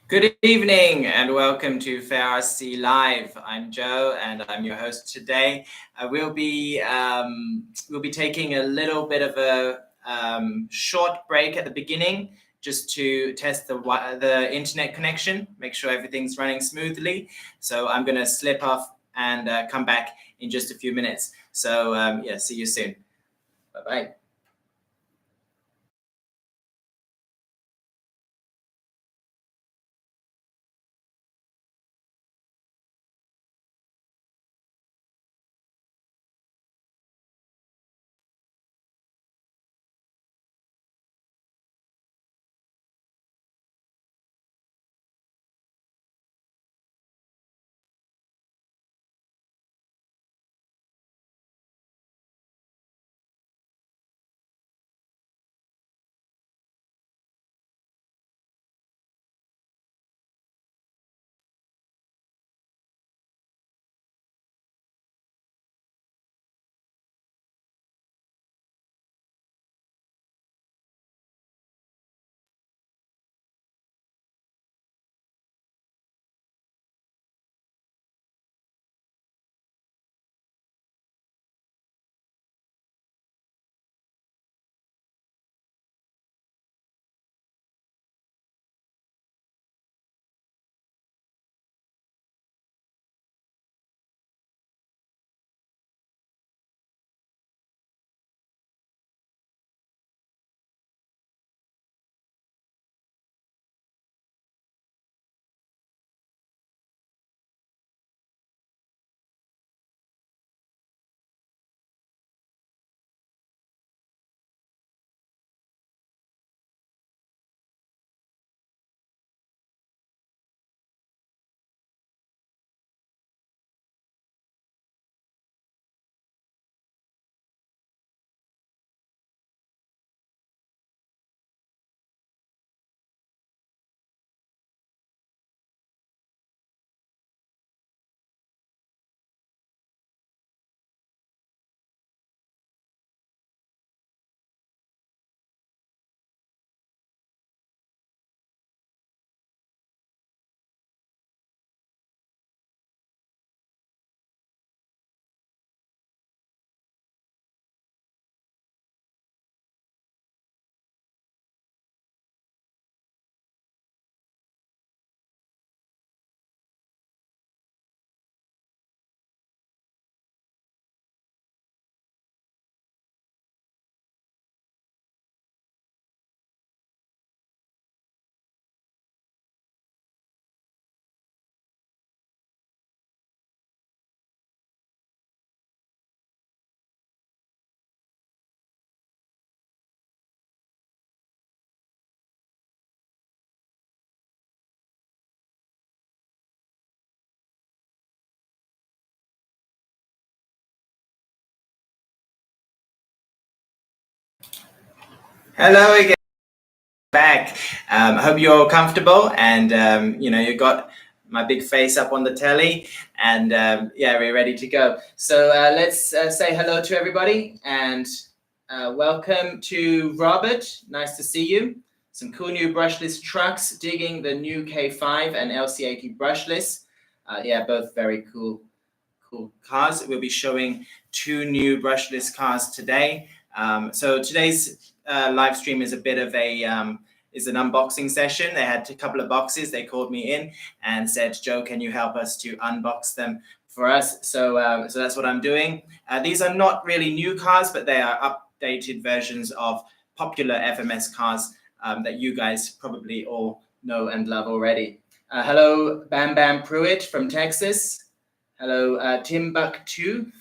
Good evening and welcome to FairRC Live. I'm Joe and I'm your host today. We'll be taking a little bit of a short break at the beginning just to test the internet connection, make sure everything's running smoothly. So I'm going to slip off and come back in just a few minutes. So yeah, see you soon. Bye-bye. Hello again. Back. I hope you're all comfortable and you got my big face up on the telly and yeah, we're ready to go. So let's say hello to everybody and welcome to Robert. Nice to see you. Some cool new brushless trucks digging the new K5 and LC80 brushless. Yeah, both very cool cars. We'll be showing two new brushless cars today. So today's live stream is a bit of a is an unboxing session. They had a couple of boxes. They called me in and said, Joe, can you help us to unbox them for us? So that's what I'm doing. These are not really new cars, but they are updated versions of popular FMS cars that you guys probably all know and love already. Hello, Bam Bam Pruitt from Texas. Hello, Timbuktu.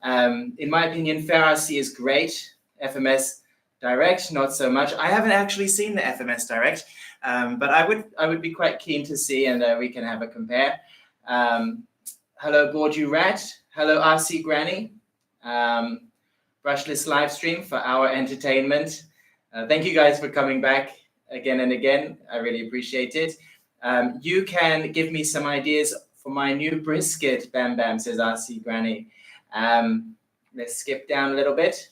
In my opinion, FairRC is great. FMS Direct, not so much. I haven't actually seen the FMS Direct, but I would be quite keen to see, and we can have a compare. Hello, Borju Rat. Hello, RC Granny. Brushless live stream for our entertainment. Thank you guys for coming back again and again. I really appreciate it. You can give me some ideas for my new brisket, Bam Bam, says RC Granny. Let's skip down a little bit.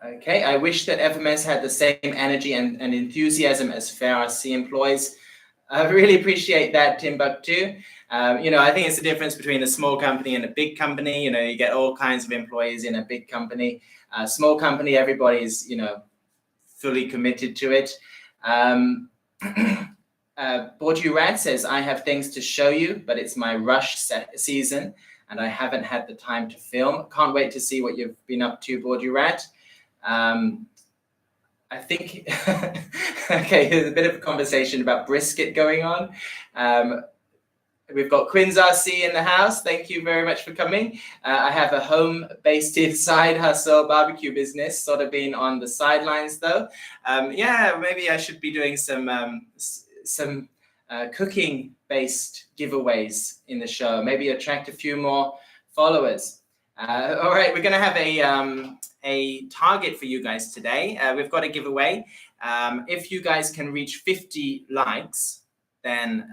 Okay, I wish that FMS had the same energy and enthusiasm as Fair RC employs. I really appreciate that, Timbuktu. I think it's the difference between a small company and a big company. You get all kinds of employees in a big company. Small company, everybody's, fully committed to it. Bordurat says, I have things to show you, but it's my rush season and I haven't had the time to film. Can't wait to see what you've been up to, Bordurat. I think, okay, there's a bit of a conversation about brisket going on. We've got Quinn's RC in the house. Thank you very much for coming. I have a home-based side hustle barbecue business, sort of been on the sidelines though. Yeah, maybe I should be doing some cooking-based giveaways in the show. Maybe attract a few more followers. All right, we're going to have a target for you guys today. We've got a giveaway. If you guys can reach 50 likes, then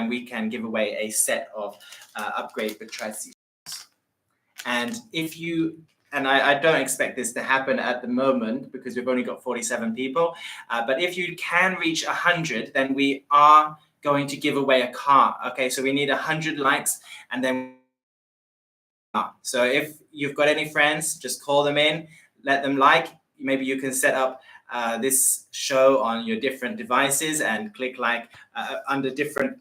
we can give away a set of upgrade Brushless. And if you, and I don't expect this to happen at the moment because we've only got 47 people, but if you can reach 100, then we are going to give away a car. Okay, so we need 100 likes, and then so if you've got any friends, just call them in, let them like. Maybe you can set up this show on your different devices and click like under different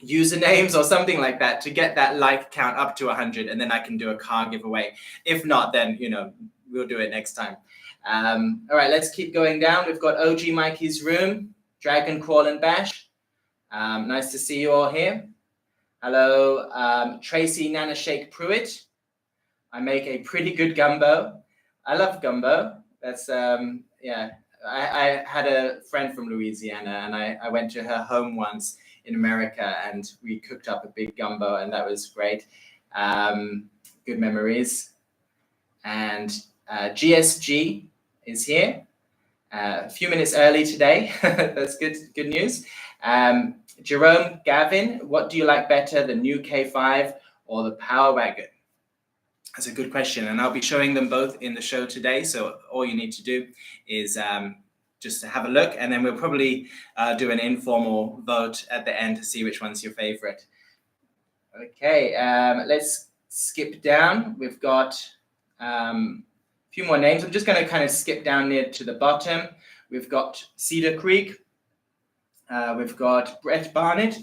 usernames or something like that to get that like count up to 100, and then I can do a car giveaway. If not, then we'll do it next time. All right, let's keep going down. We've got OG Mikey's room, Dragon Crawl and Bash. Nice to see you all here. Hello, Tracy Nanashake Pruitt. I make a pretty good gumbo. I love gumbo. That's yeah. I had a friend from Louisiana, and I went to her home once in America, and we cooked up a big gumbo, and that was great. Good memories. And GSG is here. A few minutes early today. That's good news. Jerome Gavin, what do you like better, the new K5 or the Power Wagon? That's a good question, and I'll be showing them both in the show today. So all you need to do is just to have a look, and then we'll probably do an informal vote at the end to see which one's your favorite. Okay, let's skip down. We've got a few more names. I'm just going to kind of skip down near to the bottom. We've got Cedar Creek. We've got Brett Barnett.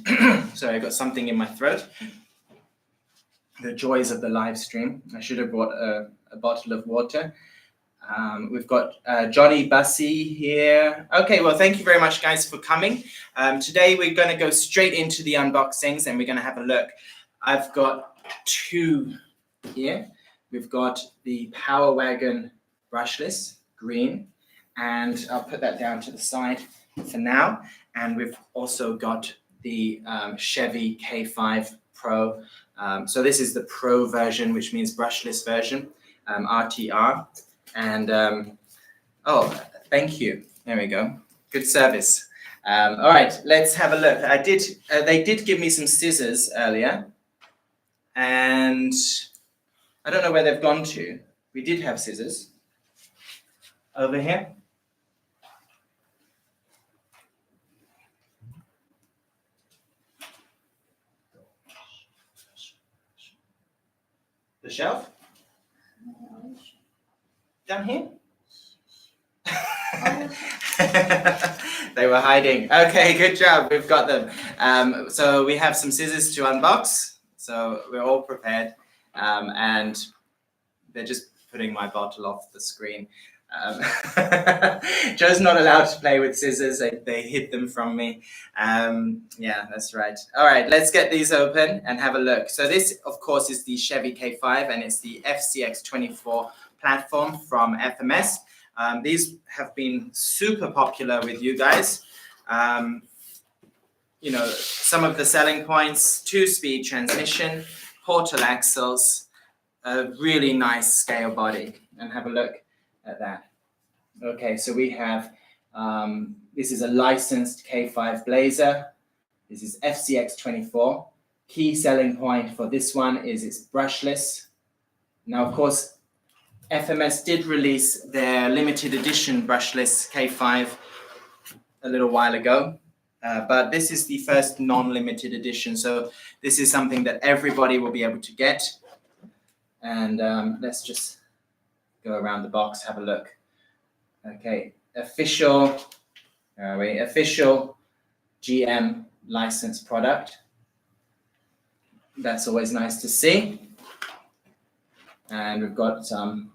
Sorry, I got something in my throat. The joys of the live stream. I should have brought a bottle of water. We've got Johnny Bussy here. Okay, well, thank you very much, guys, for coming. Today, we're going to go straight into the unboxings, and we're going to have a look. I've got two here. We've got the Power Wagon Brushless, green, and I'll put that down to the side for now. And we've also got the Chevy K5 Pro. So this is the Pro version, which means brushless version, RTR. And oh, thank you. There we go. Good service. All right, let's have a look. They did give me some scissors earlier, and I don't know where they've gone to. We did have scissors over here. The shelf? Down here? They were hiding. Okay, good job. We've got them. So we have some scissors to unbox. So we're all prepared. And they're just putting my bottle off the screen. Joe's not allowed to play with scissors. They hid them from me. Yeah, that's right. All right, let's get these open and have a look. So this, of course, is the Chevy K5, and it's the FCX24 platform from FMS. These have been super popular with you guys. Some of the selling points: 2-speed transmission, portal axles, a really nice scale body, and have a look at that. Okay, so we have, this is a licensed K5 Blazer. This is FCX24. Key selling point for this one is it's brushless. Now, of course, FMS did release their limited edition brushless K5 a little while ago, but this is the first non-limited edition. So this is something that everybody will be able to get. And let's just go around the box, have a look. Okay, official GM licensed product. That's always nice to see. And we've got some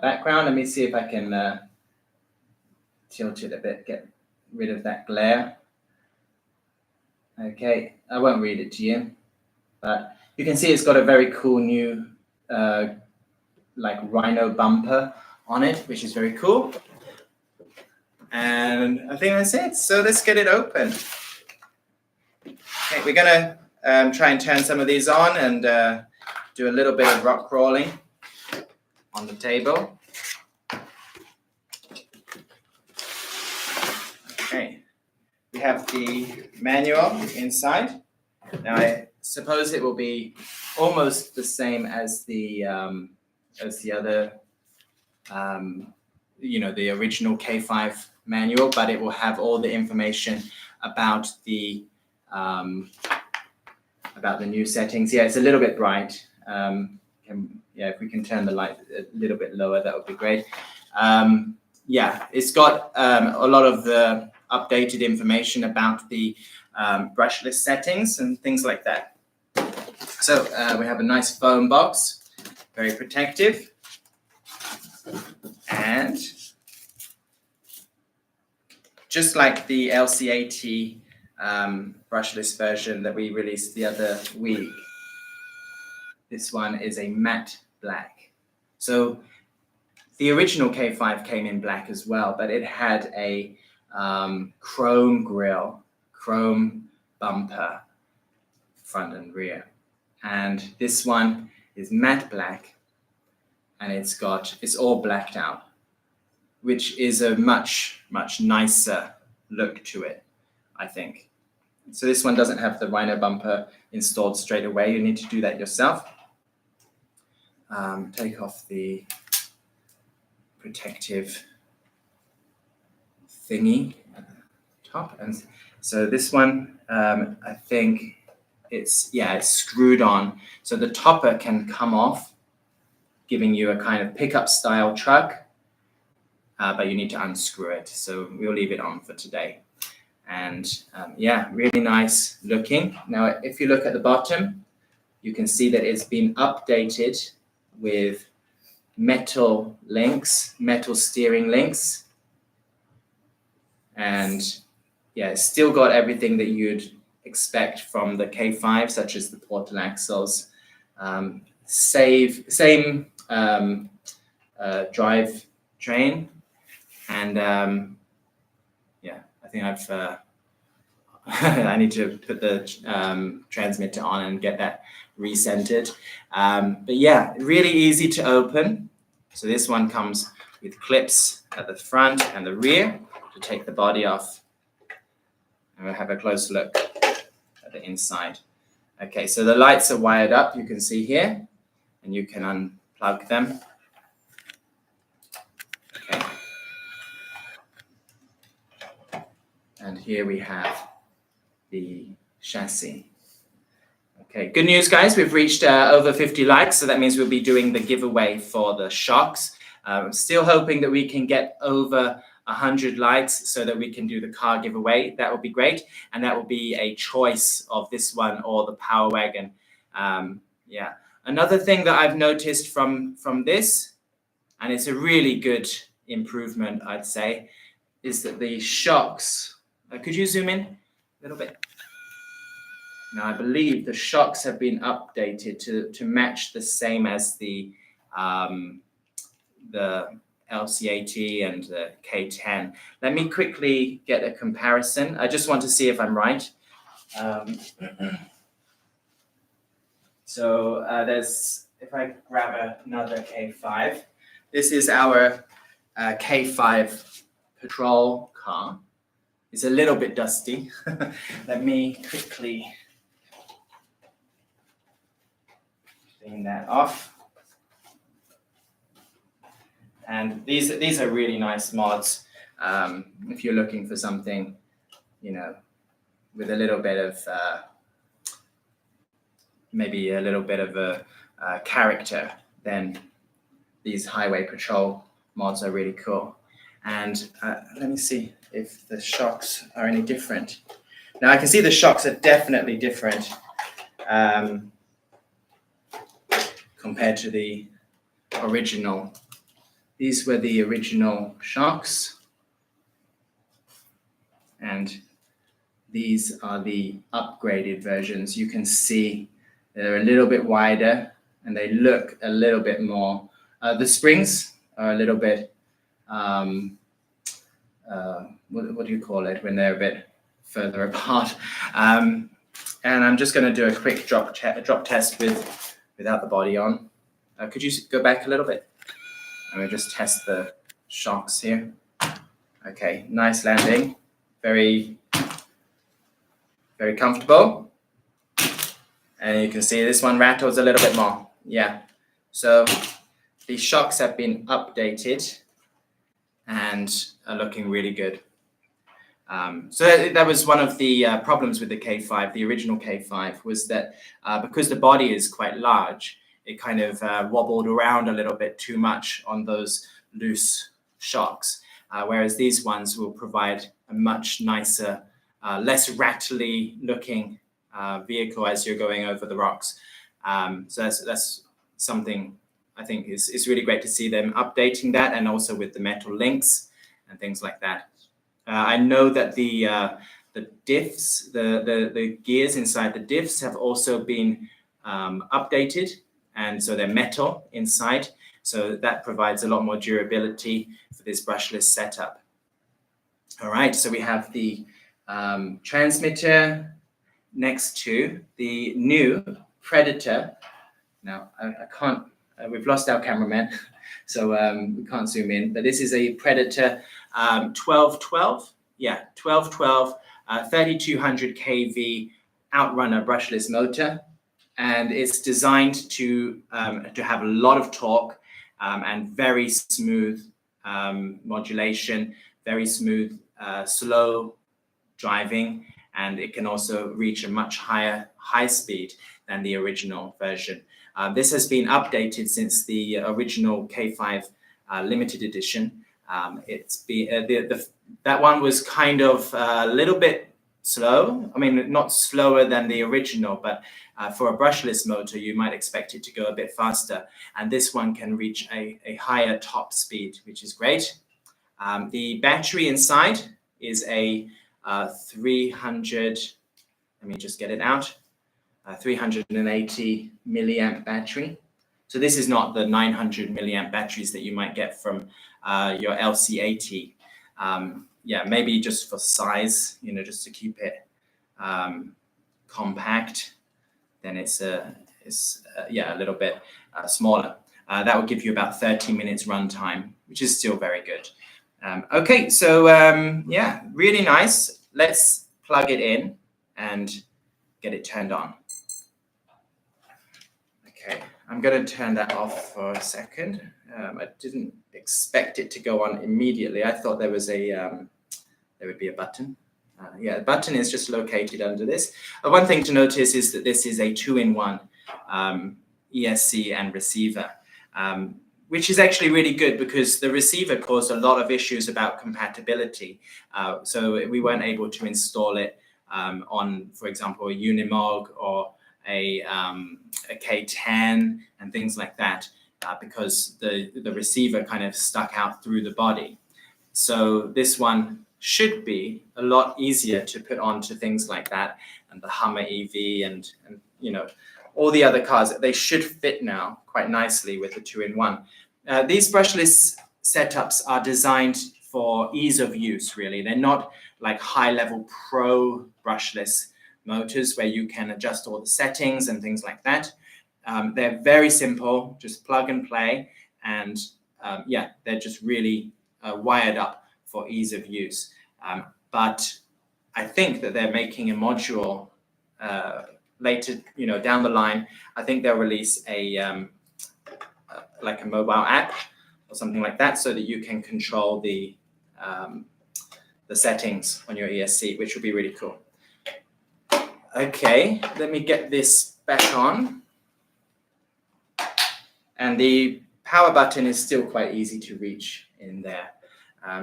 background. Let me see if I can tilt it a bit, get rid of that glare. Okay, I won't read it to you, but you can see it's got a very cool new like rhino bumper on it, which is very cool. And I think that's it. So let's get it open. Okay, we're gonna try and turn some of these on and do a little bit of rock crawling on the table. Okay, we have the manual inside. Now I suppose it will be almost the same as the other, the original K5 manual, but it will have all the information about the new settings. Yeah, it's a little bit bright. If we can turn the light a little bit lower, that would be great. Yeah, it's got a lot of the updated information about the brushless settings and things like that. So we have a nice foam box, very protective. And just like the LCAT brushless version that we released the other week, this one is a matte black. So the original K5 came in black as well, but it had a chrome grille, chrome bumper, front and rear. And this one is matte black, and it's all blacked out, which is a much, much nicer look to it, I think. So this one doesn't have the rhino bumper installed straight away. You need to do that yourself. Take off the protective thingy at the top. And so this one, I think it's screwed on. So the topper can come off, giving you a kind of pickup style truck, but you need to unscrew it. So we'll leave it on for today. And really nice looking. Now, if you look at the bottom, you can see that it's been updated with metal links, metal steering links. And yeah, it's still got everything that you'd expect from the K5, such as the portal axles, same drive train. And I think I need to put the transmitter on and get that recentered. But yeah, really easy to open. So this one comes with clips at the front and the rear to take the body off. And we'll have a close look at the inside. Okay, so the lights are wired up, you can see here, and you can unplug them. Okay. And here we have the chassis. Okay, good news, guys. We've reached over 50 likes, so that means we'll be doing the giveaway for the shocks. I'm still hoping that we can get over 100 likes so that we can do the car giveaway. That would be great, and that will be a choice of this one or the Power Wagon. Another thing that I've noticed from this, and it's a really good improvement, I'd say, is that the shocks. Could you zoom in a little bit? Now, I believe the shocks have been updated to match the same as the LCAT and the K10. Let me quickly get a comparison. I just want to see if I'm right. If I grab another K5, this is our K5 patrol car. It's a little bit dusty. Let me quickly clean that off. And these are really nice mods if you're looking for something, you know, with a little bit of maybe a little bit of a character, then these highway patrol mods are really cool. And let me see if the shocks are any different. Now I can see the shocks are definitely different compared to the original. These were the original shocks, and these are the upgraded versions. You can see they're a little bit wider and they look a little bit more, the springs are a little bit, what do you call it when they're a bit further apart? And I'm just going to do a quick drop test without the body on. Could you go back a little bit? And we'll just test the shocks here. Okay, nice landing. Very comfortable. And you can see this one rattles a little bit more. Yeah. So the shocks have been updated and are looking really good. So that was one of the problems with the K5, the original K5, was that because the body is quite large, it kind of wobbled around a little bit too much on those loose shocks, whereas these ones will provide a much nicer, less rattly looking vehicle as you're going over the rocks. So that's something I think is really great to see them updating that, and also with the metal links and things like that. I know that the diffs, the gears inside the diffs have also been updated, and so they're metal inside. So that provides a lot more durability for this brushless setup. All right, so we have the transmitter next to the new Predator. Now, I can't, we've lost our cameraman, so we can't zoom in, but this is a Predator 1212, yeah, 1212, 3200 kV outrunner brushless motor, and it's designed to have a lot of torque and very smooth modulation, very smooth slow driving, and it can also reach a much high speed than the original version. This has been updated since the original K5 limited edition. It's been that one was kind of a little bit slow. I mean, not slower than the original, but for a brushless motor, you might expect it to go a bit faster. And this one can reach a higher top speed, which is great. The battery inside is a 300, let me just get it out, 380 milliamp battery. So this is not the 900 milliamp batteries that you might get from your LC80. Yeah, maybe just for size, you know, just to keep it compact, then it's yeah, a little bit smaller. That will give you about 30 minutes runtime, which is still very good. Okay, so yeah, really nice. Let's plug it in and get it turned on. Okay, I'm going to turn that off for a second. I didn't expect it to go on immediately. I thought there was there would be a button. Yeah, the button is just located under this. One thing to notice is that this is a 2-in-1 ESC and receiver, which is actually really good because the receiver caused a lot of issues about compatibility. So we weren't able to install it on, for example, a Unimog or a K10 and things like that, because the receiver kind of stuck out through the body. So this one should be a lot easier to put onto things like that, and the Hummer EV and you know, all the other cars. They should fit now quite nicely with the 2-in-1. These brushless setups are designed for ease of use, really. They're not like high-level pro brushless motors where you can adjust all the settings and things like that. They're very simple, just plug and play, and yeah, they're just really wired up for ease of use. But I think that they're making a module later, you know, down the line. I think they'll release a like a mobile app or something like that, so that you can control the settings on your ESC, which will be really cool. Okay, let me get this back on. And the power button is still quite easy to reach in there.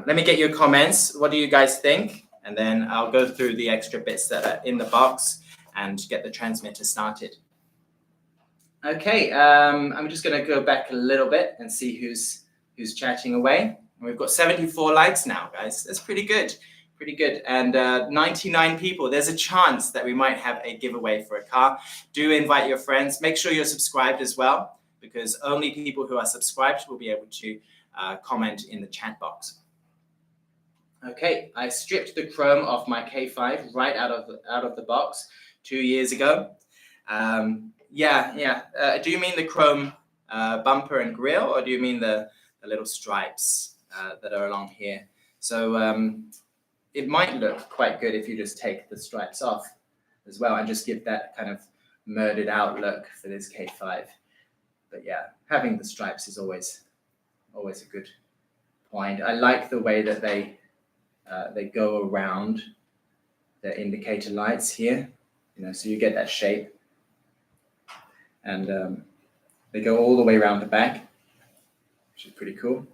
Let me get your comments. What do you guys think? And then I'll go through the extra bits that are in the box and get the transmitter started. Okay, I'm just going to go back a little bit and see who's chatting away. And we've got 74 likes now, guys. That's pretty good. Pretty good. And 99 people. There's a chance that we might have a giveaway for a car. Do invite your friends. Make sure you're subscribed as well, because only people who are subscribed will be able to comment in the chat box. Okay, I stripped the chrome off my K5 right out of the box 2 years ago. Do you mean the chrome bumper and grille, or do you mean the little stripes that are along here? So it might look quite good if you just take the stripes off as well and just give that kind of murdered out look for this K5. But yeah, having the stripes is always a good point. I like the way that they go around the indicator lights here, so you get that shape. And they go all the way around the back, which is pretty cool.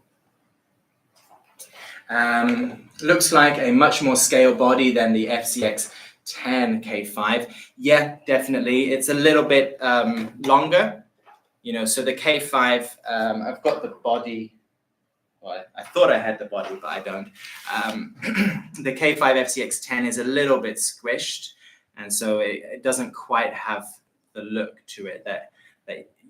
Looks like a much more scale body than the FCX10 K5. Yeah, definitely. It's a little bit longer, so the K5, I've got the body. Well, I thought I had the body, but I don't. The K5 FCX10 is a little bit squished, and so it doesn't quite have the look to it that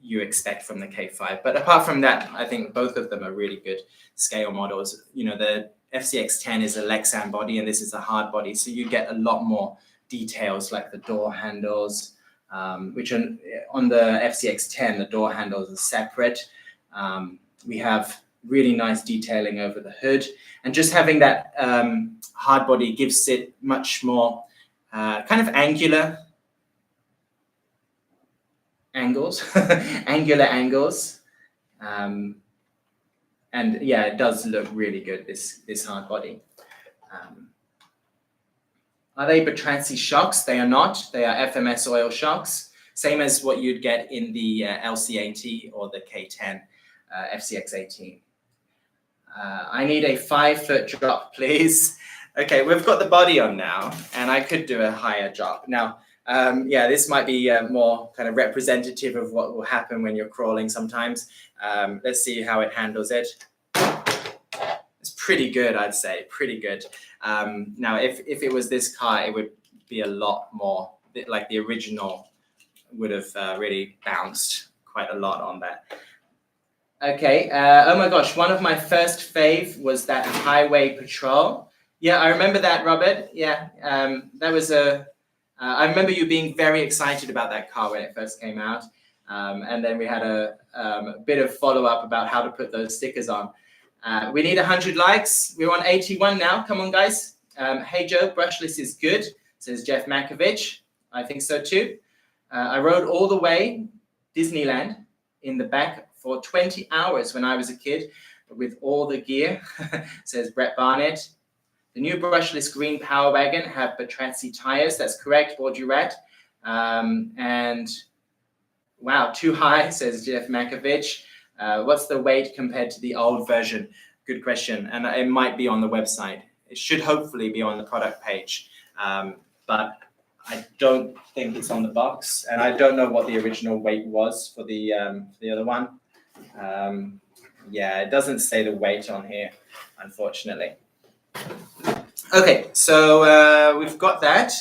you expect from the K5. But apart from that, I think both of them are really good scale models. The FCX10 is a Lexan body, and this is a hard body, so you get a lot more details like the door handles, which on the FCX10, the door handles are separate. We have really nice detailing over the hood, and just having that hard body gives it much more kind of angular angles. And yeah, it does look really good, this hard body. Are they Bertrandsi shocks? They are not. They are FMS oil shocks, same as what you'd get in the LC80 or the K10 FCX18. I need a 5-foot drop, please. Okay, we've got the body on now, and I could do a higher drop. Now, this might be more kind of representative of what will happen when you're crawling sometimes. Let's see how it handles it. It's pretty good, I'd say, pretty good. Now, if it was this car, it would be a lot more, like the original would have really bounced quite a lot on that. Okay, oh my gosh, one of my first fave was that Highway Patrol. Yeah, I remember that, Robert. Yeah, that was I remember you being very excited about that car when it first came out. And then we had a bit of follow-up about how to put those stickers on. We need 100 likes. We're on 81 now. Come on, guys. Hey, Joe, Brushless is good, says Jeff Makovich. I think so, too. I rode all the way Disneyland in the back for 20 hours when I was a kid with all the gear, says Brett Barnett. The new Brushless green Power Wagon have Bertrandsi tires. That's correct, Bordurat. And wow, too high, says Jeff Makovich. What's the weight compared to the old version? Good question. And it might be on the website. It should hopefully be on the product page. But I don't think it's on the box. And I don't know what the original weight was for the other one. Yeah, it doesn't say the weight on here, unfortunately. Okay, so we've got that,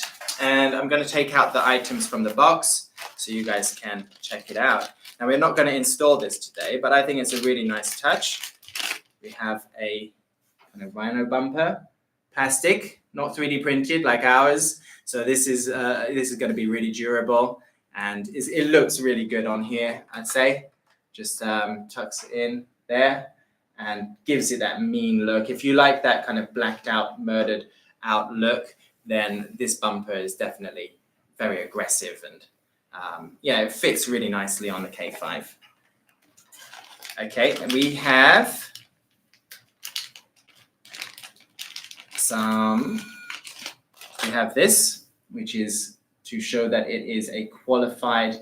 and I'm going to take out the items from the box so you guys can check it out. Now, we're not going to install this today, but I think it's a really nice touch. We have a kind of rhino bumper, plastic, not 3D printed like ours. So this is going to be really durable, and it looks really good on here, I'd say. Just tucks it in there and gives it that mean look. If you like that kind of blacked out, murdered out look, then this bumper is definitely very aggressive, and yeah, it fits really nicely on the K5. Okay, and we have we have this, which is to show that it is a qualified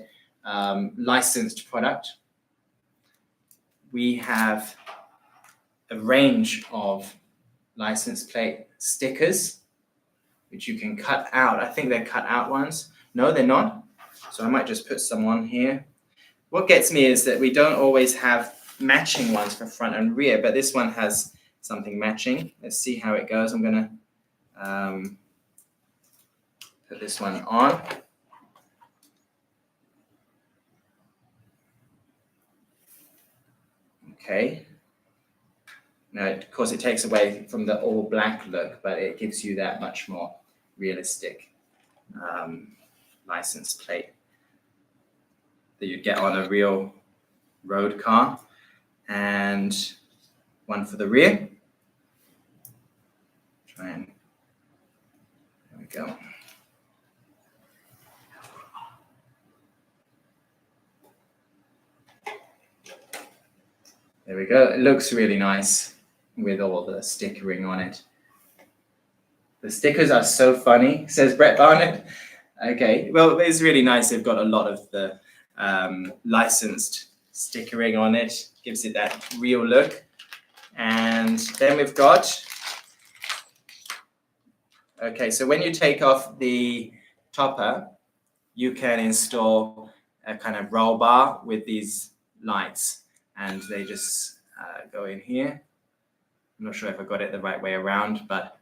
licensed product. We have a range of license plate stickers, which you can cut out. I think they're cut out ones. No, they're not. So I might just put some on here. What gets me is that we don't always have matching ones for front and rear, but this one has something matching. Let's see how it goes. I'm gonna put this one on. Okay. Now, of course, it takes away from the all black look, but it gives you that much more realistic license plate that you'd get on a real road car. And one for the rear. There we go. There we go. It looks really nice with all the stickering on it. The stickers are so funny, says Brett Barnett. Okay, well, it's really nice. They've got a lot of the licensed stickering on it. Gives it that real look. And then we've got, okay, so when you take off the topper, you can install a kind of roll bar with these lights, and they just go in here. I'm not sure if I got it the right way around, but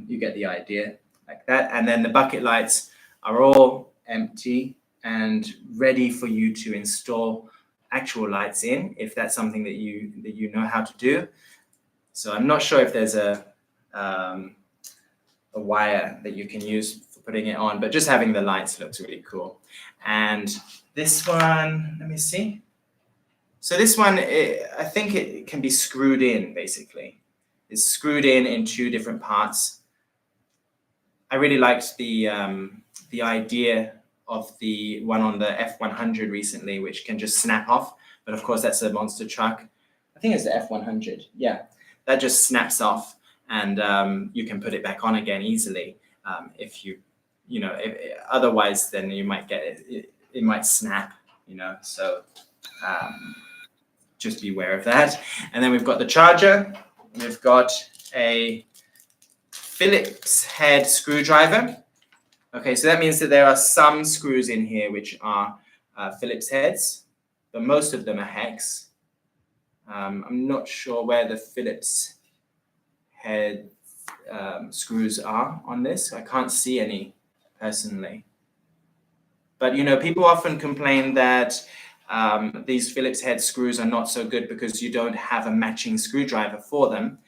you get the idea, like that. And then the bucket lights are all empty and ready for you to install actual lights in, if that's something that you know how to do. So I'm not sure if there's a wire that you can use for putting it on, but just having the lights looks really cool. And this one, let me see. So this one, I think it can be screwed in, basically. It's screwed in two different parts. I really liked the idea of the one on the F100 recently, which can just snap off. But of course, that's a monster truck. I think it's the F100. Yeah, that just snaps off, and you can put it back on again easily. If otherwise, then you might get it might snap. So just be aware of that. And then we've got the charger. We've got a Phillips head screwdriver. Okay, so that means that there are some screws in here which are Phillips heads, but most of them are hex. I'm not sure where the Phillips head screws are on this. I can't see any personally. But people often complain that these Phillips head screws are not so good because you don't have a matching screwdriver for them.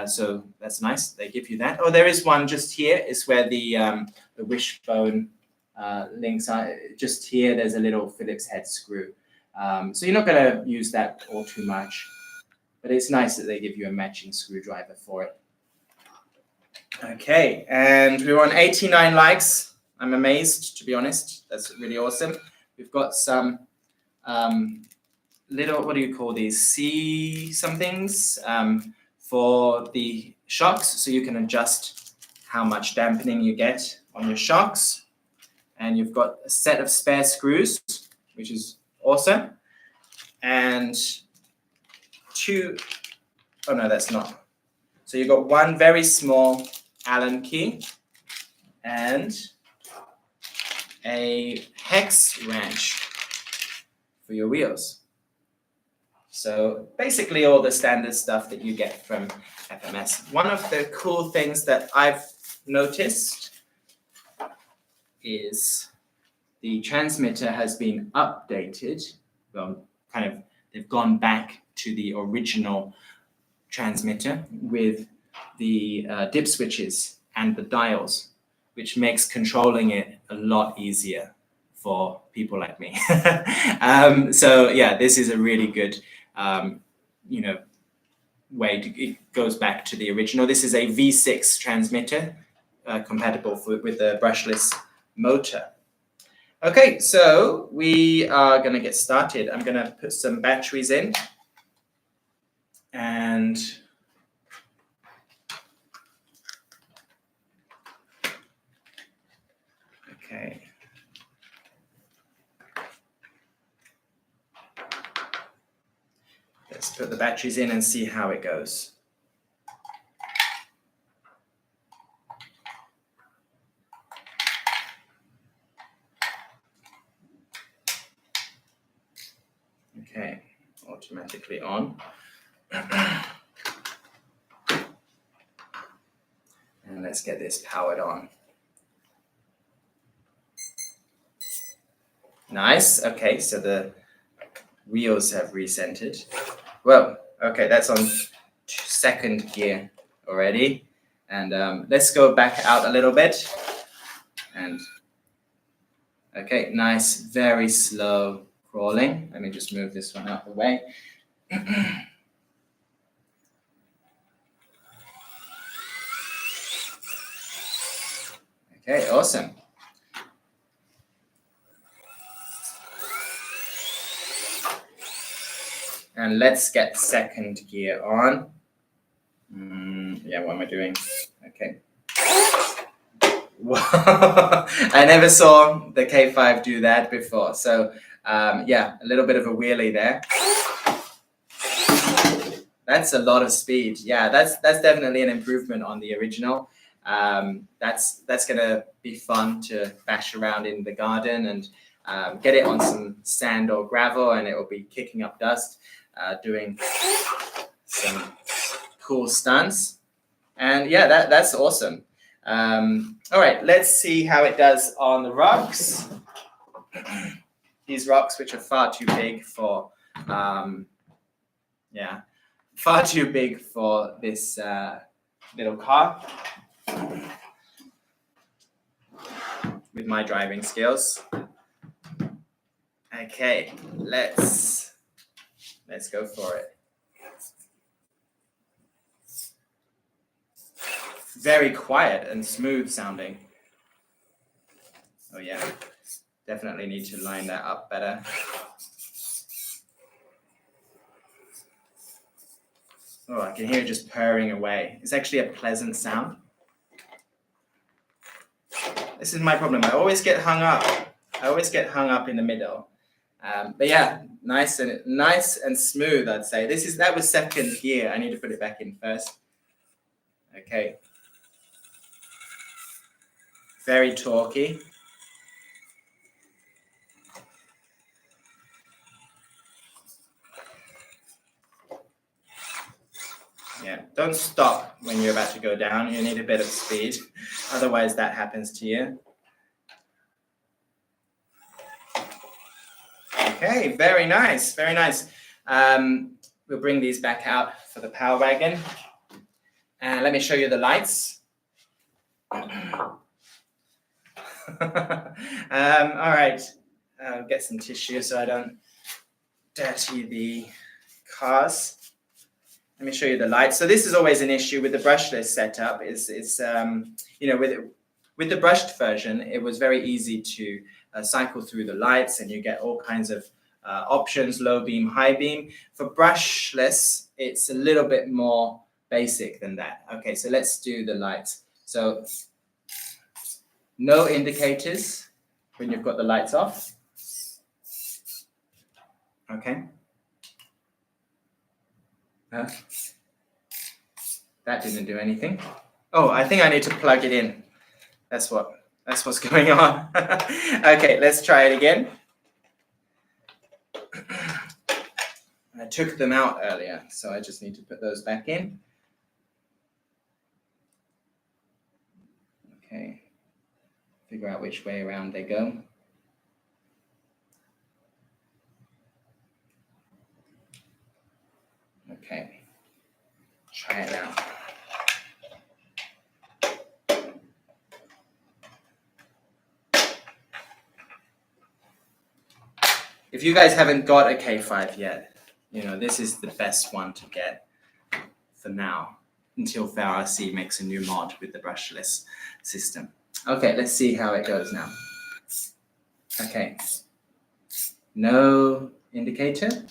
So that's nice. They give you that. Oh, there is one just here. It's where the wishbone links are. Just here, there's a little Phillips head screw. So you're not going to use that all too much. But it's nice that they give you a matching screwdriver for it. Okay, and we're on 89 likes. I'm amazed, to be honest. That's really awesome. We've got some little, what do you call these? C-somethings for the shocks. So you can adjust how much dampening you get on your shocks. And you've got a set of spare screws, which is awesome. And oh no, that's not. So you've got one very small Allen key and a hex wrench for your wheels. So basically all the standard stuff that you get from FMS. One of the cool things that I've noticed is the transmitter has been updated. Well, they've gone back to the original transmitter with the dip switches and the dials, which makes controlling it a lot easier for people like me. So yeah, this is a really good, way it goes back to the original. This is a V6 transmitter, compatible with the brushless motor. Okay, so we are going to get started. I'm going to put some batteries in. And put the batteries in and see how it goes. Okay, automatically on. And let's get this powered on. Nice. Okay, so the wheels have recentered. Well, okay, that's on second gear already. And let's go back out a little bit. And okay, nice, very slow crawling. Let me just move this one out of the way. Okay, awesome. And let's get second gear on. Yeah, what am I doing? Okay. I never saw the K5 do that before. So yeah, a little bit of a wheelie there. That's a lot of speed. Yeah, that's definitely an improvement on the original. That's gonna be fun to bash around in the garden and get it on some sand or gravel, and it will be kicking up dust, doing some cool stunts. And yeah, that's awesome. All right, let's see how it does on the rocks. These rocks, which are far too big for, far too big for this little car with my driving skills. Okay, let's go for it. Very quiet and smooth sounding. Oh yeah, definitely need to line that up better. Oh, I can hear it just purring away. It's actually a pleasant sound. This is my problem. I always get hung up in the middle. But yeah, nice and smooth, I'd say. That was second gear. I need to put it back in first. Okay. Very torquey. Yeah, don't stop when you're about to go down. You need a bit of speed. Otherwise, that happens to you. Okay, very nice, very nice. We'll bring these back out for the Power Wagon. And let me show you the lights. All right, get some tissue so I don't dirty the cars. Let me show you the lights. So this is always an issue with the brushless setup. With the brushed version, it was very easy to cycle through the lights, and you get all kinds of options: low beam, high beam. For brushless, it's a little bit more basic than that. Okay, so let's do the lights. So no indicators when you've got the lights off. Okay. That didn't do anything. Oh, I think I need to plug it in. That's what's going on. Okay, let's try it again. I took them out earlier, so I just need to put those back in. Okay, figure out which way around they go. Okay, try it out. If you guys haven't got a K5 yet, this is the best one to get for now, until FRC makes a new mod with the brushless system. Okay, let's see how it goes now. Okay, no indicator.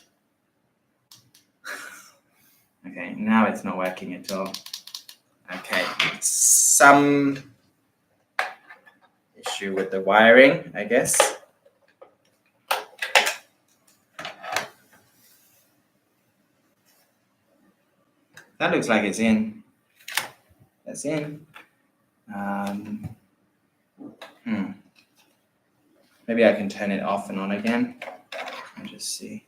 Okay, now it's not working at all. Okay, some issue with the wiring, I guess. That looks like it's in. That's in. Maybe I can turn it off and on again. And just see.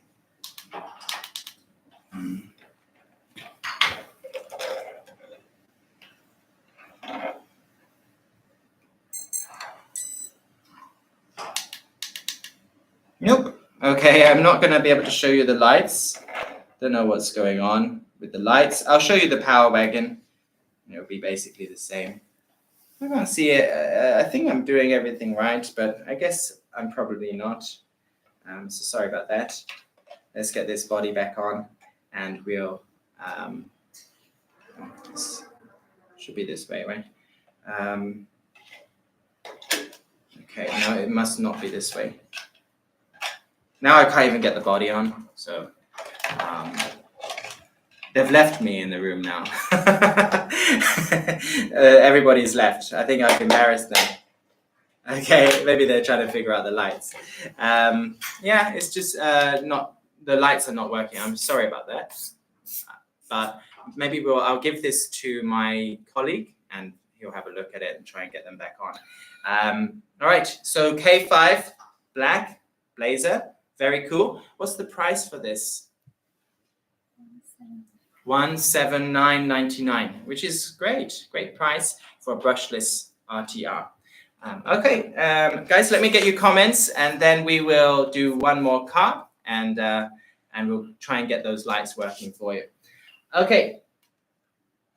Nope. Okay, I'm not going to be able to show you the lights. Don't know what's going on with the lights. I'll show you the power wagon. It'll be basically the same. I can't see it. I think I'm doing everything right, but I guess I'm probably not. So sorry about that. Let's get this body back on, and we'll. This should be this way, right? Okay, no, it must not be this way. Now I can't even get the body on, so they've left me in the room now. Everybody's left. I think I've embarrassed them. Okay, maybe they're trying to figure out the lights. Yeah, it's just not, the lights are not working. I'm sorry about that. But maybe I'll give this to my colleague and he'll have a look at it and try and get them back on. All right, so K5 black blazer, very cool. What's the price for this? $179.99, which is great price for a brushless RTR. Okay, guys, let me get your comments and then we will do one more car and we'll try and get those lights working for you. Okay,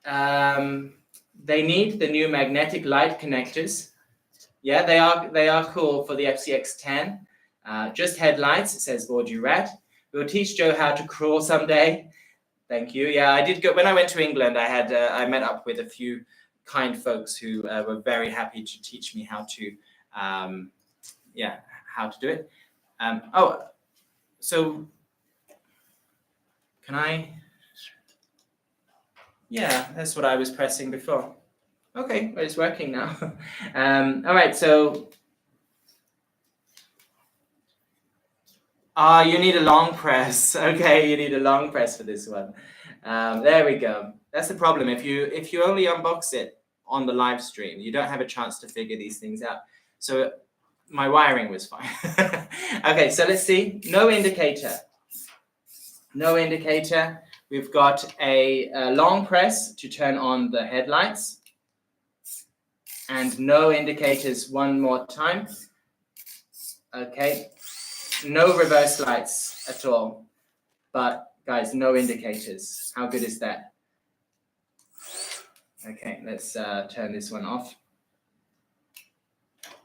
they need the new magnetic light connectors. Yeah, they are cool for the FCX10. Just headlights, it says Bordeaux Rat. We'll teach Joe how to crawl someday. Thank you. Yeah, I did go, when I went to England, I met up with a few kind folks who were very happy to teach me how to, how to do it. So can I? Yeah, that's what I was pressing before. Okay, well, it's working now. All right, so you need a long press. Okay, you need a long press for this one. There we go. That's the problem. If you only unbox it on the live stream, you don't have a chance to figure these things out. So my wiring was fine. Okay, so let's see. No indicator. No indicator. We've got a long press to turn on the headlights. And no indicators one more time. Okay. No reverse lights at all. But guys, no indicators. How good is that? Okay, let's turn this one off.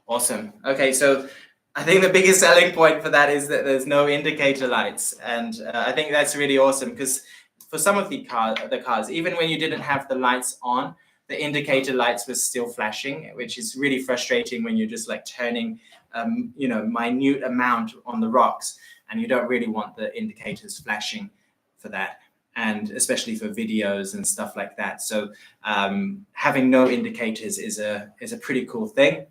Awesome. Okay, so I think the biggest selling point for that is that there's no indicator lights. And I think that's really awesome because for some of the cars, even when you didn't have the lights on, the indicator lights were still flashing, which is really frustrating when you're just like turning, minute amount on the rocks, and you don't really want the indicators flashing for that, and especially for videos and stuff like that. So having no indicators is a pretty cool thing.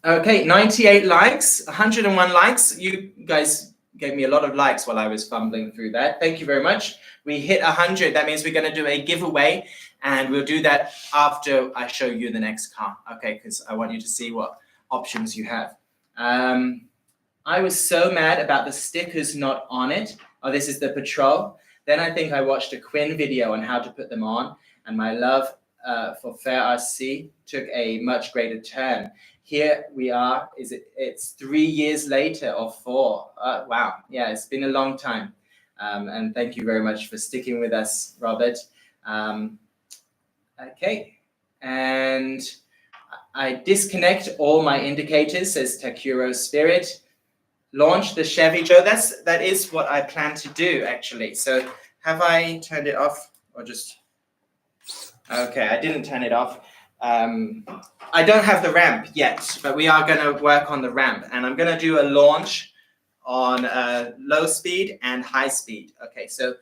Okay, 98 likes, 101 likes. You guys gave me a lot of likes while I was fumbling through that. Thank you very much. We hit 100. That means we're going to do a giveaway, and we'll do that after I show you the next car. Okay, because I want you to see what options you have. I was so mad about the stickers not on it. Oh, this is the Patrol. Then I think I watched a Quinn video on how to put them on, and my love for Fair RC took a much greater turn. Here we are. It's 3 years later or 4. Wow. Yeah, it's been a long time. And thank you very much for sticking with us, Robert. Okay. And I disconnect all my indicators, says Takuro Spirit. Launch the Chevy. Joe, that is what I plan to do, actually. So have I turned it off or just... Okay, I didn't turn it off. I don't have the ramp yet, but we are going to work on the ramp, and I'm going to do a launch on low speed and high speed. Okay, so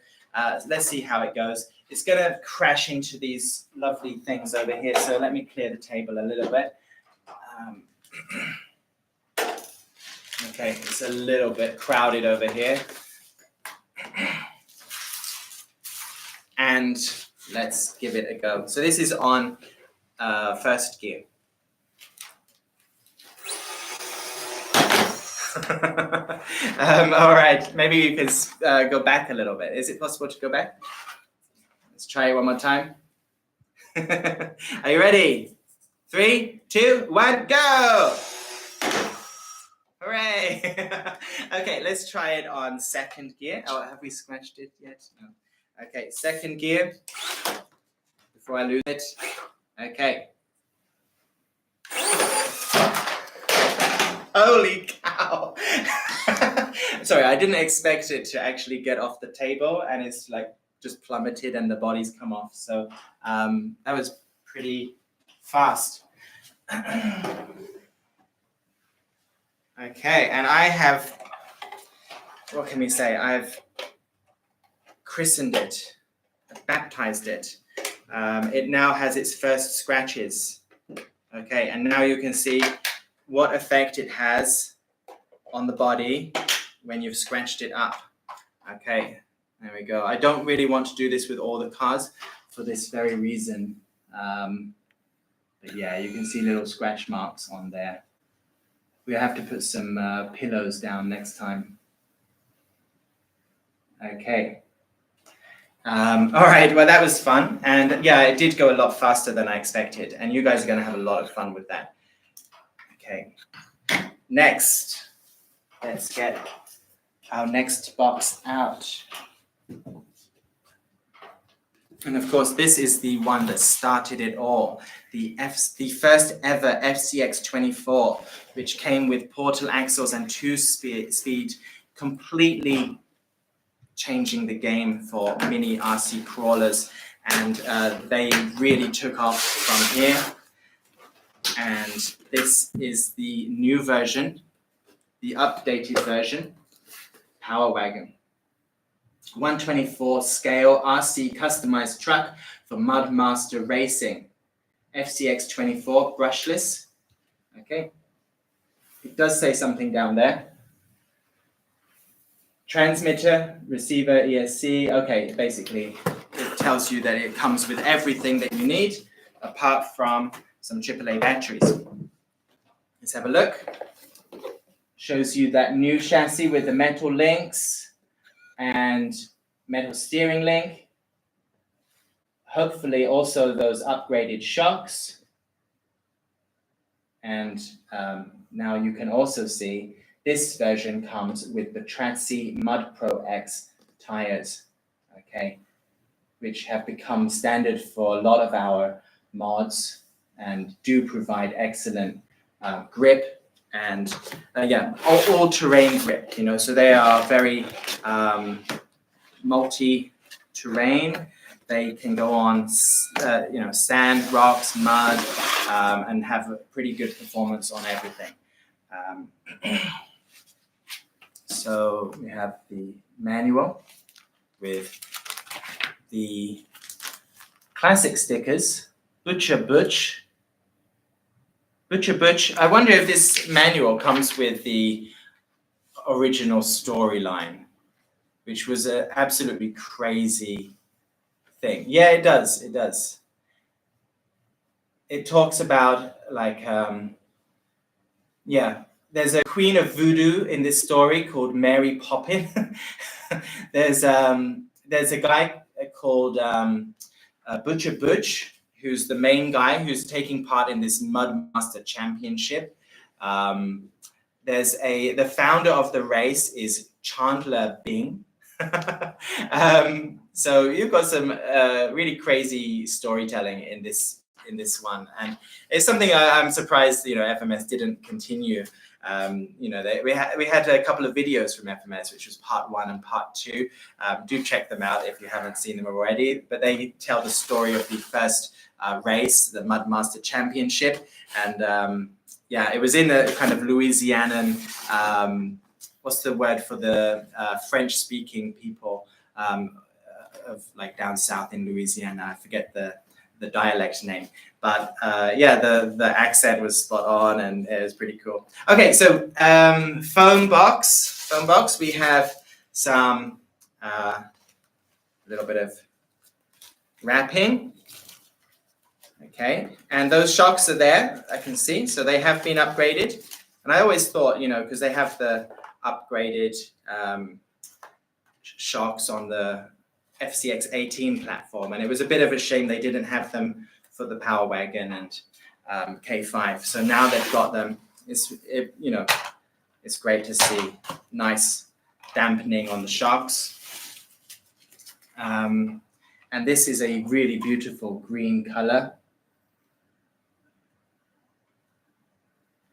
let's see how it goes. It's going to crash into these lovely things over here, so let me clear the table a little bit. Okay, it's a little bit crowded over here. and let's give it a go. So this is on first gear. All right, maybe you can go back a little bit. Is it possible to go back? Let's try it one more time. Are you ready? 3, 2, 1, go! Hooray! Okay, let's try it on second gear. Oh, have we scratched it yet? No. Okay, second gear. Before I lose it. Okay. Holy cow! Sorry, I didn't expect it to actually get off the table, and it's like just plummeted and the body's come off. So that was pretty fast. Okay, and I have, what can we say? I've christened it, baptized it. It now has its first scratches. Okay, and now you can see what effect it has on the body when you've scratched it up. Okay, there we go. I don't really want to do this with all the cars for this very reason. But yeah, you can see little scratch marks on there. We have to put some pillows down next time. Okay. All right, well, that was fun. And yeah, it did go a lot faster than I expected. And you guys are going to have a lot of fun with that. Okay. Next, let's get our next box out. And of course, this is the one that started it all. The first ever FCX24, which came with portal axles and 2-speed, completely changing the game for mini RC crawlers. And they really took off from here. And this is the new version, the updated version, Power Wagon. 124 scale RC customized truck for Mudmaster Racing. FCX24 brushless. Okay. It does say something down there. Transmitter, receiver, ESC. Okay, basically it tells you that it comes with everything that you need apart from some AAA batteries. Let's have a look. Shows you that new chassis with the metal links and metal steering link. Hopefully also those upgraded shocks. And now you can also see this version comes with the Tracy Mud Pro X tires, okay, which have become standard for a lot of our mods and do provide excellent grip and all-terrain grip, you know, so they are very multi-terrain. They can go on, sand, rocks, mud, and have a pretty good performance on everything. So we have the manual with the classic stickers, Butcher Butch. I wonder if this manual comes with the original storyline, which was an absolutely crazy thing. Yeah, it does. It talks about like, there's a queen of voodoo in this story called Mary Poppin. There's a guy called Butcher Butch, who's the main guy who's taking part in this Mudmaster Championship. The founder of the race is Chandler Bing. So you've got some really crazy storytelling in this one, and it's something I'm surprised FMS didn't continue. We had a couple of videos from FMS, which was part 1 and part 2. Do check them out if you haven't seen them already. But they tell the story of the first race, the Mudmaster Championship, and it was in a kind of Louisianan. What's the word for the French-speaking people of like down south in Louisiana? I forget the dialect name, but the accent was spot on, and it was pretty cool. Okay, so phone box. We have some little bit of wrapping. Okay, and those shocks are there, I can see, so they have been upgraded. And I always thought, you know, because they have the upgraded shocks on the FCX 18 platform, and it was a bit of a shame they didn't have them for the Power Wagon and K5. So now they've got them. You know, it's great to see nice dampening on the shocks. And this is a really beautiful green color.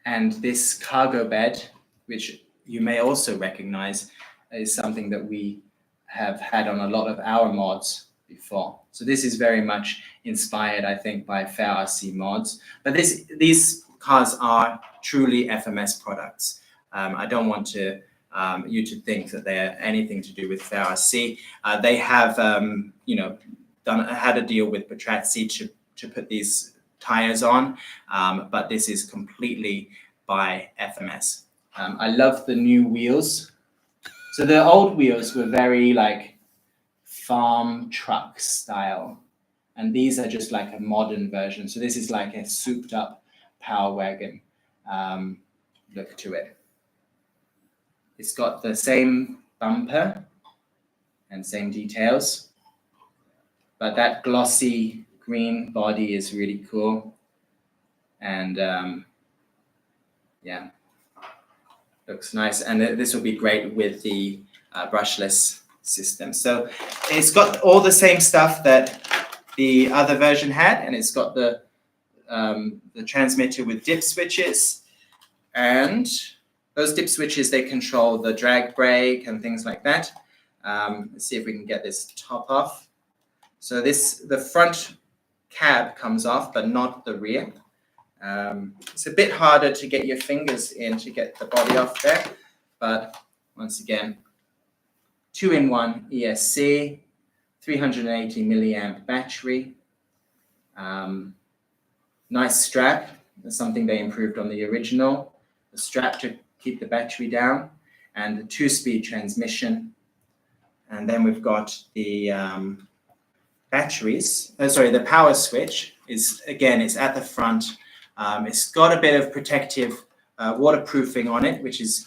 And this cargo bed, which you may also recognize, is something that we have had on a lot of our mods before. So this is very much inspired, I think, by Fair RC mods. But these cars are truly FMS products. I don't want you to think that they're anything to do with Fair RC. They have, you know, had a deal with Petrazzi to put these tires on, but this is completely by FMS. I love the new wheels. So the old wheels were very like farm truck style, and these are just like a modern version. So this is like a souped up Power Wagon look to it. It's got the same bumper and same details, but that glossy green body is really cool. And yeah, looks nice. And this will be great with the brushless system. So it's got all the same stuff that the other version had, and it's got the transmitter with dip switches, and those dip switches, they control the drag brake and things like that. Let's see if we can get this top off. So the front cab comes off, but not the rear. It's a bit harder to get your fingers in to get the body off there, but once again, 2-in-1 ESC, 380 milliamp battery, nice strap. That's something they improved on the original. The strap to keep the battery down, and the 2-speed transmission. And then we've got the batteries. The power switch is, again, it's at the front. It's got a bit of protective waterproofing on it, which is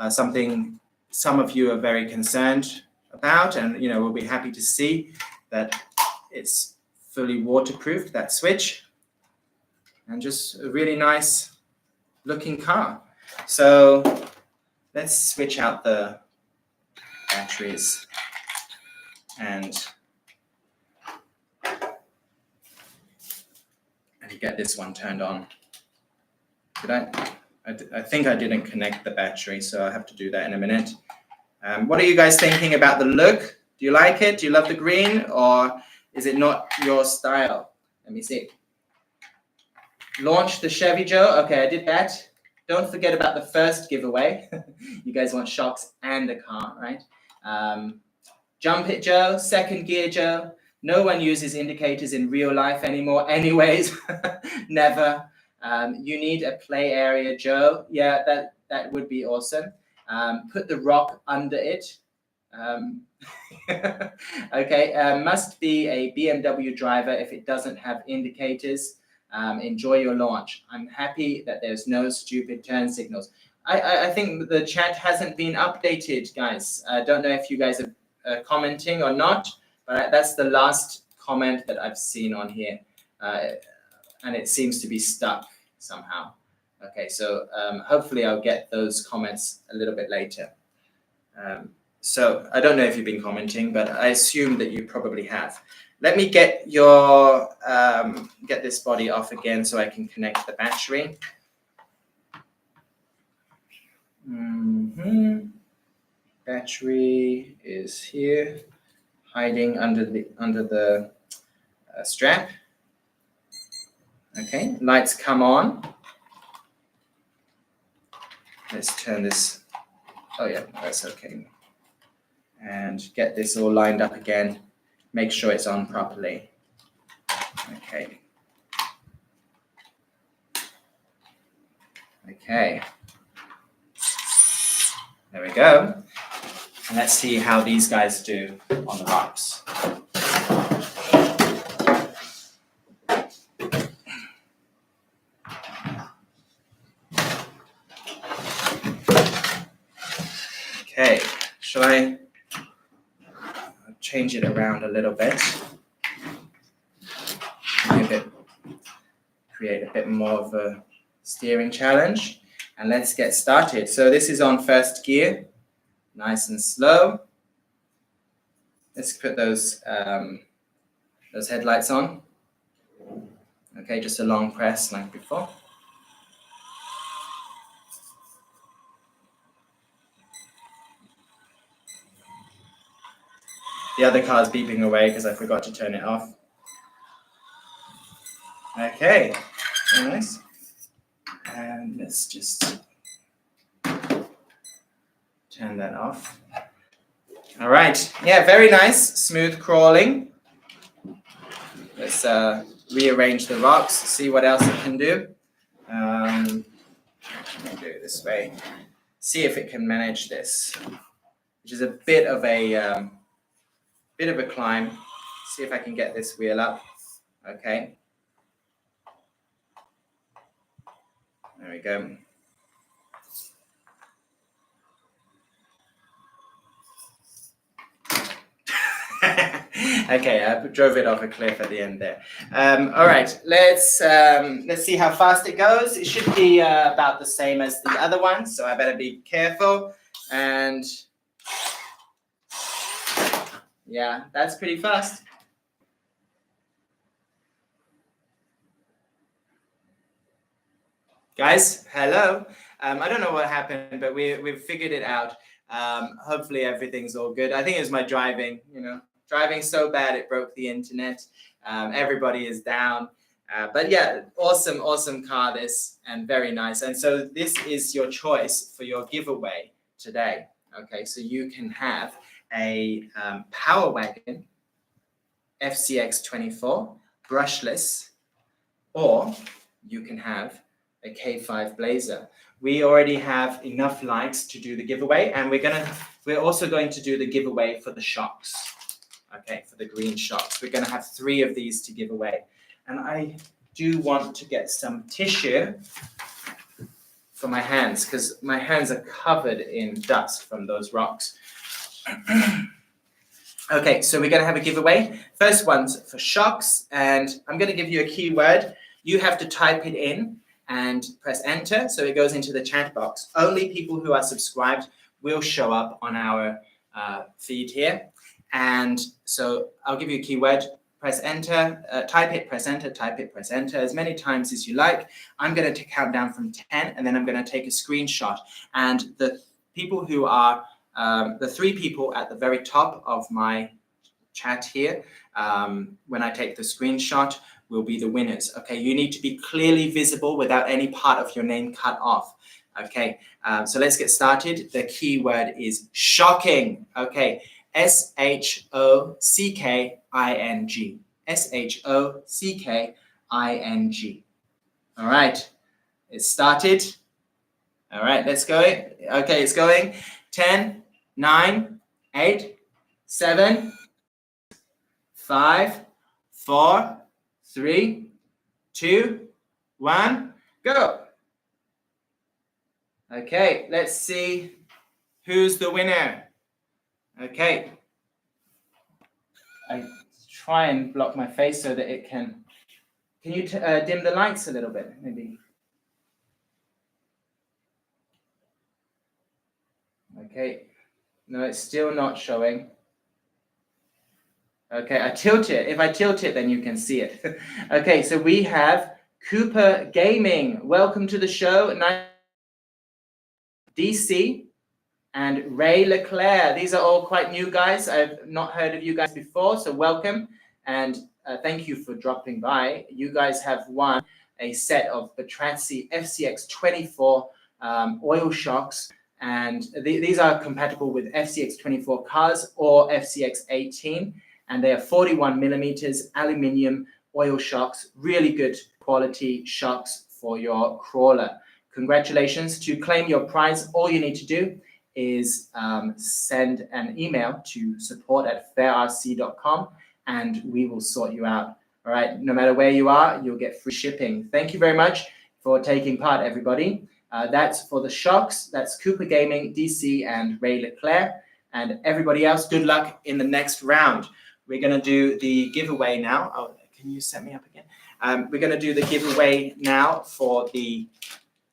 something some of you are very concerned about, and you know, we'll be happy to see that it's fully waterproofed, that switch, and just a really nice looking car. So let's switch out the batteries and get this one turned on. Did I think I didn't connect the battery, so I have to do that in a minute. What are you guys thinking about the look? Do you like it? Do you love the green, or is it not your style? Let me see. Launch the Chevy Joe. Okay, I did that. Don't forget about the first giveaway. You guys want shocks and a car, right? Jump it, Joe. Second gear, Joe. No one uses indicators in real life anymore anyways. Never. You need a play area, Joe. Yeah, that would be awesome. Put the rock under it. Okay, must be a BMW driver if it doesn't have indicators. Enjoy your launch. I'm happy that there's no stupid turn signals. I think the chat hasn't been updated, guys. I don't know if you guys are commenting or not, but that's the last comment that I've seen on here. And it seems to be stuck somehow. Okay, so hopefully I'll get those comments a little bit later. So I don't know if you've been commenting, but I assume that you probably have. Let me get this body off again so I can connect the battery. Battery is here, hiding under the strap. Okay, lights come on. Let's turn this. Oh yeah, that's okay. And get this all lined up again. Make sure it's on properly. Okay. Okay. There we go. And let's see how these guys do on the rocks. Okay, shall I change it around a little bit? Create a bit more of a steering challenge, and let's get started. So this is on first gear, nice and slow. Let's put those headlights on. Okay, just a long press like before. The other car's beeping away because I forgot to turn it off. Okay, very nice. And let's just turn that off. All right, yeah, very nice, smooth crawling. Let's rearrange the rocks, see what else it can do. Let me do it this way. See if it can manage this, which is a bit of a climb. See if I can get this wheel up. Okay. There we go. Okay, I drove it off a cliff at the end there. All right, let's see how fast it goes. It should be about the same as the other one, so I better be careful. And yeah, that's pretty fast. Guys, hello. I don't know what happened, but we've figured it out. Hopefully everything's all good. I think it was my driving, driving so bad it broke the internet. Everybody is down. But yeah, awesome car this, and very nice. And so this is your choice for your giveaway today. Okay, so you can have a Power Wagon FCX24 brushless, or you can have a K5 Blazer. We already have enough likes to do the giveaway, and we're also going to do the giveaway for the shocks. Okay, for the green shocks. We're going to have 3 of these to give away. And I do want to get some tissue for my hands, because my hands are covered in dust from those rocks. Okay, so we're going to have a giveaway. First one's for shocks, and I'm going to give you a keyword. You have to type it in and press enter, so it goes into the chat box. Only people who are subscribed will show up on our feed here. And so I'll give you a keyword, press enter, type it, press enter, type it, press enter, as many times as you like. I'm going to count down from 10, and then I'm going to take a screenshot. And the people who are, the 3 people at the very top of my chat here, when I take the screenshot, will be the winners. Okay, you need to be clearly visible without any part of your name cut off. Okay, so let's get started. The keyword is shocking. Okay, SHOCKING. SHOCKING. All right, it's started. All right, let's go. Okay, it's going. 10, 9, 8, 7, 5, 4, 3, 2, 1, go. Okay, let's see who's the winner. Okay. I try and block my face so that it can. Can you dim the lights a little bit, maybe? Okay. No, it's still not showing. Okay, I tilt it. If I tilt it, then you can see it. Okay, so we have Cooper Gaming. Welcome to the show. DC and Ray Leclerc. These are all quite new guys. I've not heard of you guys before, so welcome. And thank you for dropping by. You guys have won a set of Batrazzi FCX24 oil shocks. And these are compatible with FCX24 cars or FCX18. And they are 41 millimeters aluminium oil shocks, really good quality shocks for your crawler. Congratulations. To claim your prize, all you need to do is send an email to support@fairrc.com, and we will sort you out. All right, no matter where you are, you'll get free shipping. Thank you very much for taking part, everybody. That's for the shocks. That's Cooper Gaming, DC, and Ray Leclerc. And everybody else, good luck in the next round. We're going to do the giveaway now. Oh, can you set me up again? We're going to do the giveaway now for the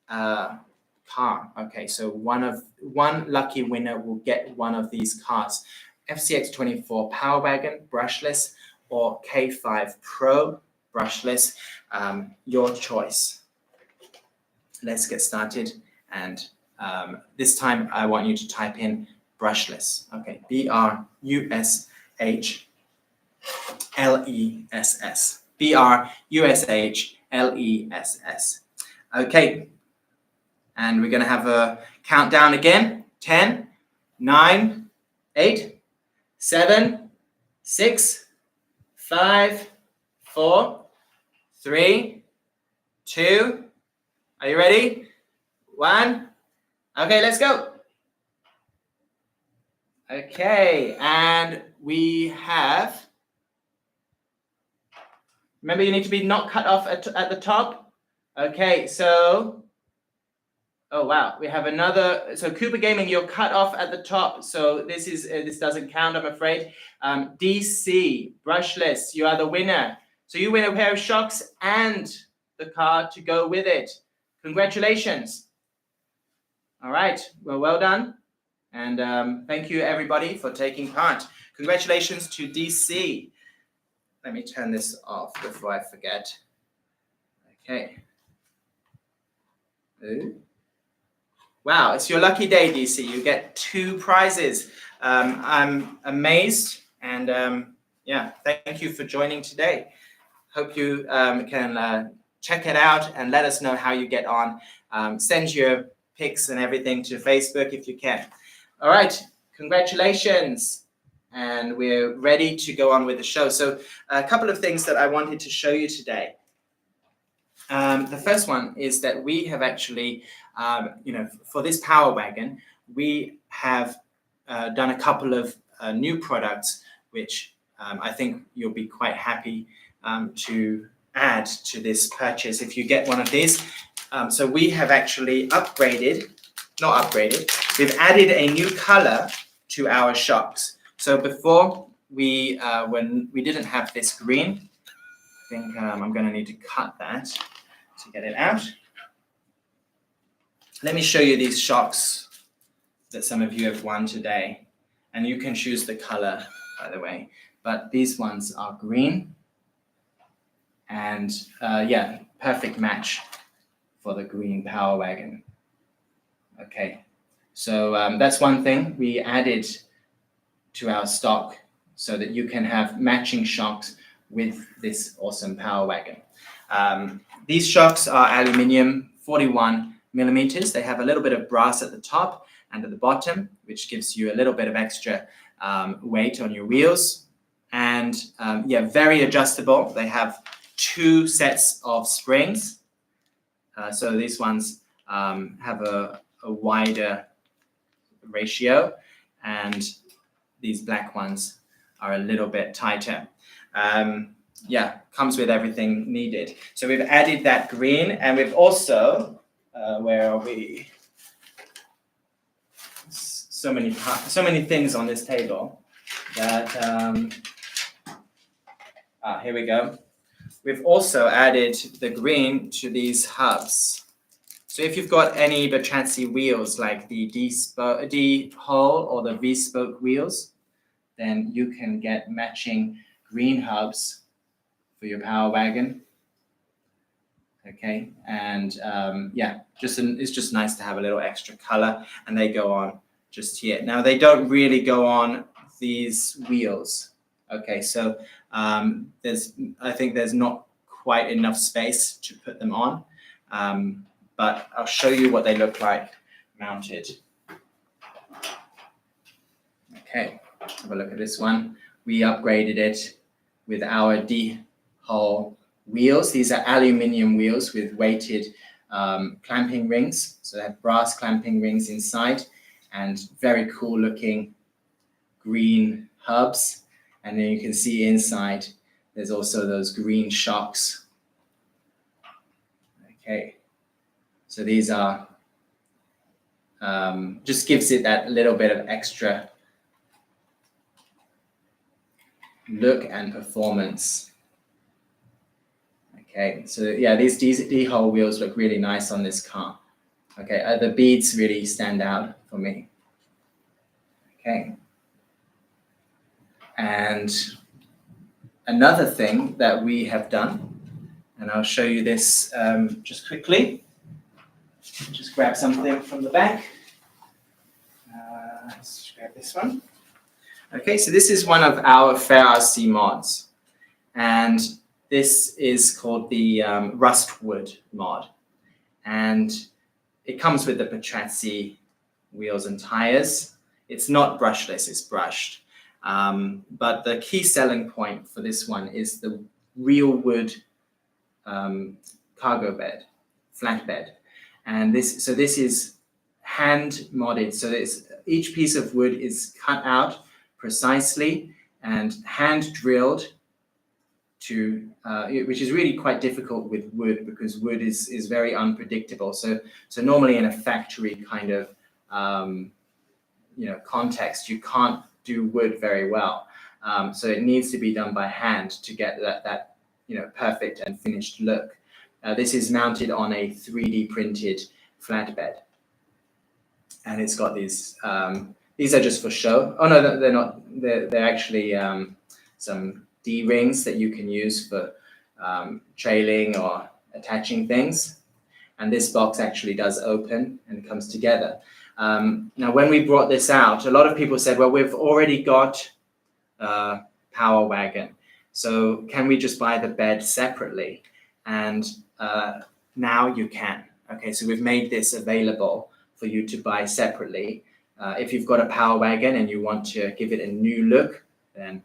car. Okay, so one lucky winner will get one of these cars: FCX24 Power Wagon Brushless or K5 Pro Brushless. Your choice. Let's get started. And this time I want you to type in brushless. Okay, BRUSHLESS. BRUSHLESS. Okay, and we're going to have a countdown again. 10, 9, 8, 7, 6, 5, 4, 3, 2. Are you ready? 1. Okay, let's go. Okay, and we have, remember you need to be not cut off at the top. Okay, so, oh wow, we have another, so Cooper Gaming, you're cut off at the top, so this doesn't count, I'm afraid. DC, Brushless, you are the winner. So you win a pair of shocks and the car to go with it. Congratulations. All right, well done. And thank you, everybody, for taking part. Congratulations to DC. Let me turn this off before I forget. Okay. Ooh. Wow, it's your lucky day, DC. You get 2 prizes. I'm amazed. And yeah, thank you for joining today. Hope you can check it out and let us know how you get on. Send your pics and everything to Facebook if you can. All right, congratulations. And we're ready to go on with the show. So a couple of things that I wanted to show you today. The first one is that we have actually, for this Power Wagon, we have done a couple of new products, which I think you'll be quite happy to add to this purchase if you get one of these. So we have actually we've added a new color to our shocks. So before when we didn't have this green, I think I'm going to need to cut that to get it out. Let me show you these shocks that some of you have won today. And you can choose the color, by the way. But these ones are green. And yeah, perfect match for the green Power Wagon. Okay, so that's one thing we added to our stock so that you can have matching shocks with this awesome Power Wagon. These shocks are aluminum, 41 millimeters. They have a little bit of brass at the top and at the bottom, which gives you a little bit of extra weight on your wheels. And yeah, very adjustable. They have 2 sets of springs. So these ones have a wider ratio, and these black ones are a little bit tighter. Yeah, comes with everything needed. So we've added that green, and we've also, where are we? So many things on this table that, here we go. We've also added the green to these hubs. So if you've got any Bertrandsi wheels, like the D-hole or the V-spoke wheels, then you can get matching green hubs for your Power Wagon. Okay, and yeah, it's just nice to have a little extra color, and they go on just here. Now, they don't really go on these wheels. Okay, so I think there's not quite enough space to put them on, but I'll show you what they look like mounted. Okay, have a look at this one. We upgraded it with our D-hole wheels. These are aluminum wheels with weighted clamping rings. So they have brass clamping rings inside and very cool looking green hubs. And then you can see inside, there's also those green shocks. Okay, so these are just gives it that little bit of extra look and performance. Okay, so yeah, these D-hole wheels look really nice on this car. Okay, the beads really stand out for me. Okay, and another thing that we have done, and I'll show you this just quickly. Just grab something from the back. Let's grab this one. Okay, so this is one of our Fair RC mods, and this is called the Rustwood mod, and it comes with the Patrazzi wheels and tires. It's not brushless, it's brushed. But the key selling point for this one is the real wood cargo bed, flatbed. And this is hand modded. So each piece of wood is cut out precisely and hand drilled to, which is really quite difficult with wood because wood is very unpredictable. So normally in a factory kind of context, you can't do wood very well. So it needs to be done by hand to get that perfect and finished look. This is mounted on a 3D printed flatbed, and it's got these. These are just for show. Oh no, they're not. They're actually some D-rings that you can use for trailing or attaching things. And this box actually does open and comes together. Now, when we brought this out, a lot of people said, well, we've already got Power Wagon, so can we just buy the bed separately? And now you can. Okay, so we've made this available for you to buy separately. If you've got a Power Wagon and you want to give it a new look, then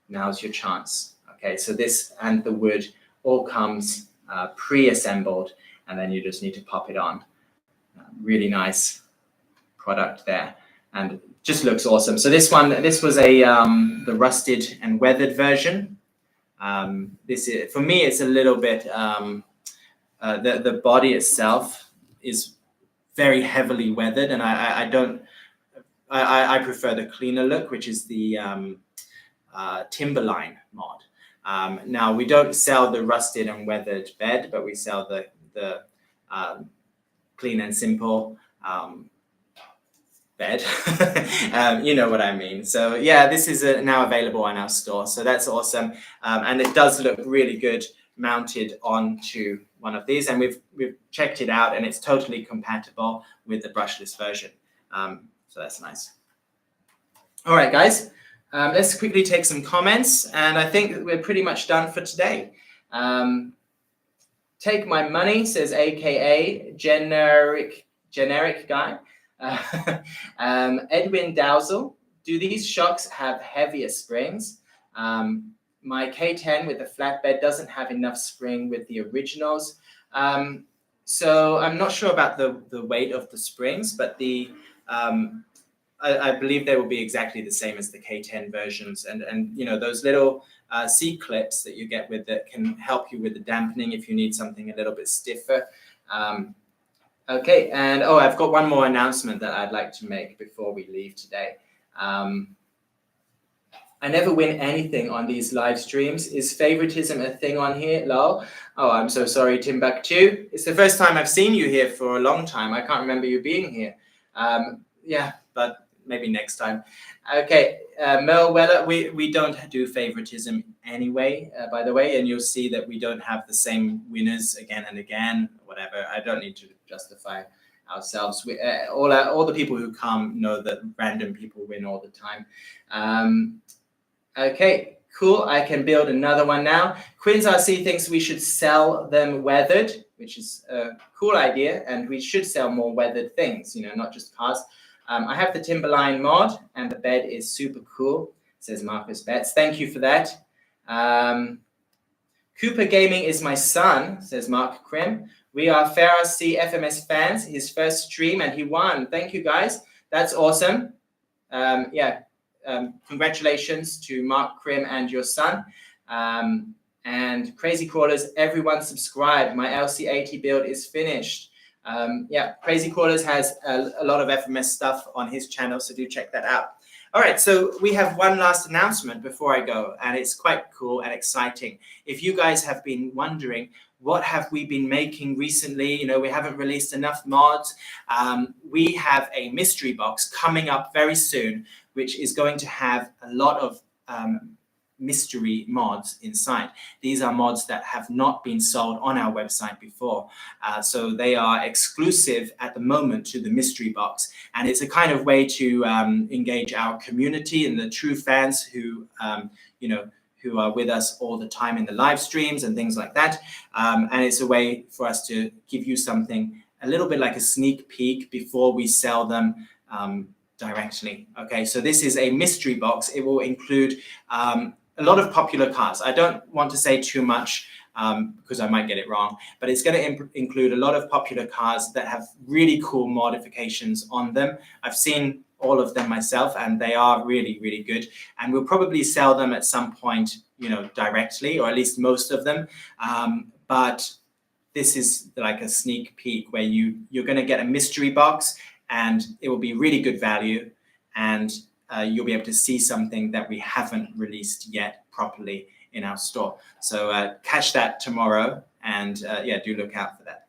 now's your chance. Okay, so this and the wood all comes pre-assembled, and then you just need to pop it on. Really nice product there, and just looks awesome. So this was a the rusted and weathered version. This is, for me, it's a little bit the body itself is very heavily weathered, and I prefer the cleaner look, which is the Timberline mod. Now we don't sell the rusted and weathered bed, but we sell the clean and simple bed. You know what I mean. So yeah, this is now available on our store, so that's awesome. And it does look really good mounted onto one of these, and we've checked it out, and it's totally compatible with the brushless version. So that's nice. All right, guys, let's quickly take some comments, and I think we're pretty much done for today. Take my money, says AKA generic guy. Edwin Dowsel, do these shocks have heavier springs? My K10 with the flatbed doesn't have enough spring with the originals. So I'm not sure about the weight of the springs, but I believe they will be exactly the same as the K10 versions. And those little C clips that you get with it can help you with the dampening if you need something a little bit stiffer. Okay, and I've got one more announcement that I'd like to make before we leave today. I never win anything on these live streams. Is favoritism a thing on here? Lol. Oh, I'm so sorry, Timbuktu. It's the first time I've seen you here for a long time. I can't remember you being here. Yeah, but maybe next time. Okay, Mel Weller, we don't do favoritism anyway, by the way, and you'll see that we don't have the same winners again and again, whatever. I don't need to justify ourselves. All the people who come know that random people win all the time. Okay, cool. I can build another one now. Quinn's RC thinks we should sell them weathered, which is a cool idea, and we should sell more weathered things, not just cars. I have the Timberline mod, and the bed is super cool, says Marcus Betts. Thank you for that. Cooper Gaming is my son, says Mark Krim. We are Fair RC FMS fans, his first stream, and he won. Thank you, guys. That's awesome. Congratulations to Mark Krim and your son. And Crazy Crawlers, everyone subscribe. My LC80 build is finished. Yeah, Crazy Quarters has a lot of FMS stuff on his channel, so do check that out. All right, so we have one last announcement before I go, and it's quite cool and exciting. If you guys have been wondering, what have we been making recently? You know, we haven't released enough mods. We have a mystery box coming up very soon, which is going to have a lot of mystery mods inside. These are mods that have not been sold on our website before. So they are exclusive at the moment to the mystery box. And it's a kind of way to engage our community and the true fans who, you know, who are with us all the time in the live streams and things like that. And it's a way for us to give you something a little bit like a sneak peek before we sell them directly. Okay, so this is a mystery box. It will include a lot of popular cars. I don't want to say too much because I might get it wrong, but it's going to include a lot of popular cars that have really cool modifications on them. I've seen all of them myself, and they are really, really good. And we'll probably sell them at some point, you know, directly, or at least most of them. But this is like a sneak peek where you're going to get a mystery box, and it will be really good value, and you'll be able to see something that we haven't released yet properly in our store. So catch that tomorrow, and yeah, do look out for that.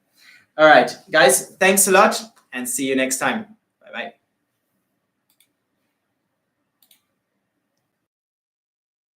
All right, guys, thanks a lot, and see you next time. Bye-bye.